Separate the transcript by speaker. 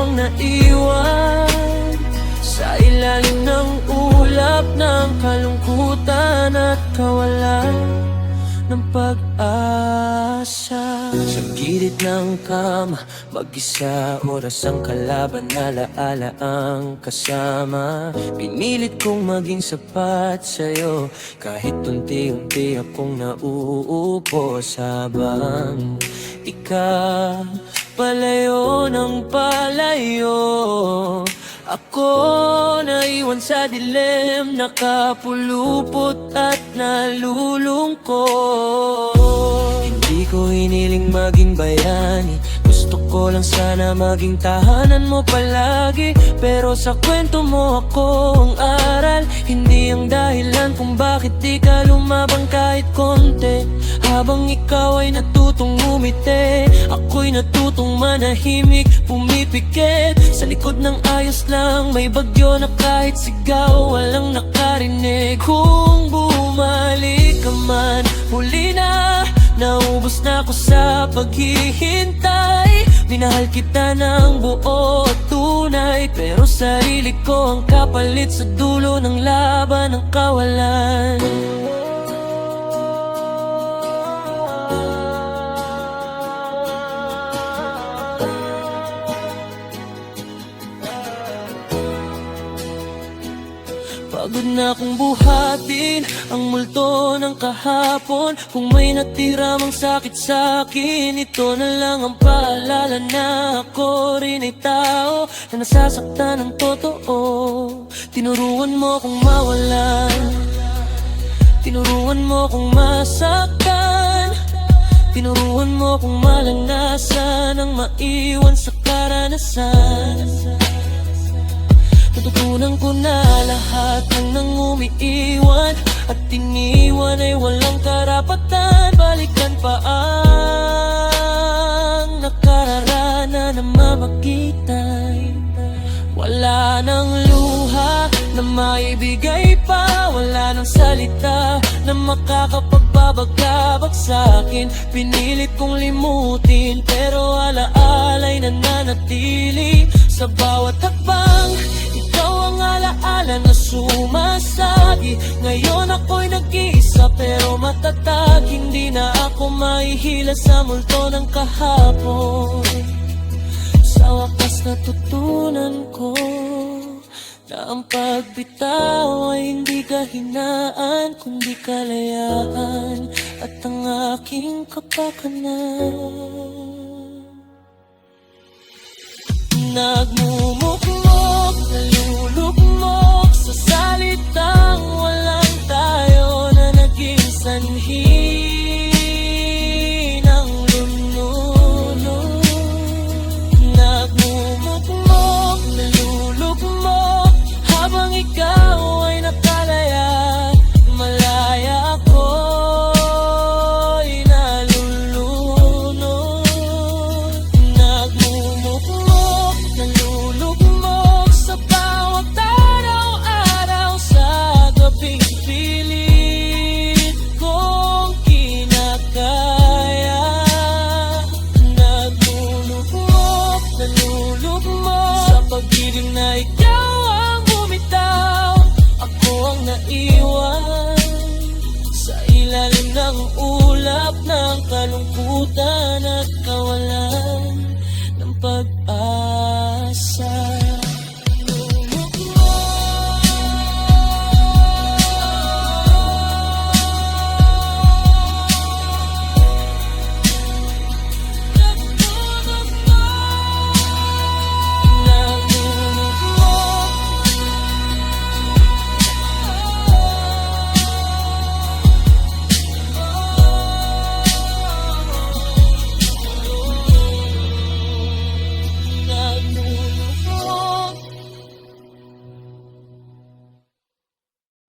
Speaker 1: ang naiwan sa ilalim ng ulap ng kalungkutan at kawalan ng pag-asa. Sa gilid ng kama, mag-isa, oras ang kalaban, alaala ang kasama. Pinilit kong maging sapat sa'yo, kahit unti-unti akong nauupos habang ikaw palayo ng palayo. Ako naiwan sa dilim, nakapulupot at nalulungkot. Hindi ko hiniling maging bayani, gusto ko lang sana maging tahanan mo palagi. Pero sa kwento mo ako ang aral, hindi ang dahilan kung bakit di ka lumabang kahit konti. Habang ikaw ay natutong umiti, ako'y natutong manahimik, pumipikit. Sa likod ng ayos lang, may bagyo na kahit sigaw walang nakarinig. Kung bumalik ka man, huli na, naubos na ako sa paghihintay. Minahal kita ng buo at tunay, pero sarili ko ang kapalit sa dulo ng laban ng kawalan. Pagod na akong buhatin ang multo ng kahapon. Kung may natira mang sakit sa'kin, ito na lang ang paalala na ako rin ay tao na nasasaktan ng totoo. Tinuruan mo kong mawalan, tinuruan mo kong masaktan, tinuruan mo kong malanasan ang maiwan sa karanasan. Natutunan ko na lahat ng nang umiiwan at iniwan ay walang karapatan. Balikan pa ang nakararana na mamagitan. Wala nang luha na maibigay pa, wala nang salita na makakapagbabagabag sa'kin. Pinilit kong limutin, pero alaala'y nananatili sa bawat hakbang. Ikaw ang alaala na sumasagi. Ngayon ako'y nag-iisa pero matatag. Hindi na ako mahihila sa multo ng kahapon. Sa wakas natutunan ko na ang pagbitaw ay hindi kahinaan, kundi kalayaan at ang aking kapakanan. Nagmumukmok, nalulugmok sa salitang walang tayo na naging sanhi ng lununo. Nagmumukmok, nalulugmok habang ikaw ay nakalaya. Malaya ako'y nalulunod. Nagmumukmok, nalulugmok sa bawat araw-araw, sa gabing pilit kong kinakaya. Nagmumukmok, nalulugmok sa pag-ibig na ikaw ang bumitaw. Ako ang naiwan sa ilalim ng ulap ng kalungkutan